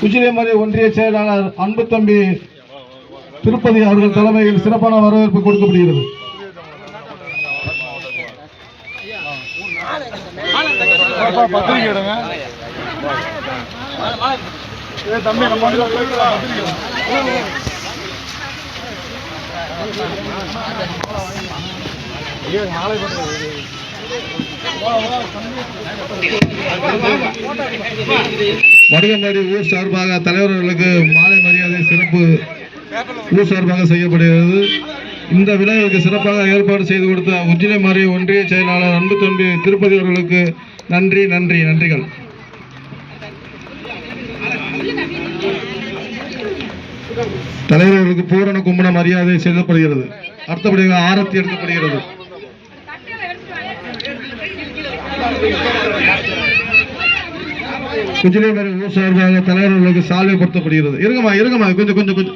உஜிலியமறை ஒன்றிய செயலாளர் அன்பு தம்பி திருப்பதி அவர்கள் தலைமையில் சிறப்பான வரவேற்பு கொடுக்கப்படுகிறது. வடகம்பாடி ஊர் சார்பாக தலைவர்களுக்கு மாலை மரியாதை சிறப்பு ஊர் சார்பாக செய்யப்படுகிறது. இந்த விழாவிற்கு சிறப்பாக ஏற்பாடு செய்து கொடுத்த உஜிலியமறை ஒன்றிய செயலாளர் அன்பு தம்பி திருப்பதி அவர்களுக்கு நன்றிகள். தலைவர்களுக்கு பூரண கும்பன மரியாதை செலுத்தப்படுகிறது. அடுத்தபடியாக ஆரத்தி எடுக்கப்படுகிறது. உஜிலியமறை ஊர் சார்பாக தலைவர்களுக்கு சாலை பொருத்தப்படுகிறது. இருங்கம்மா கொஞ்சம்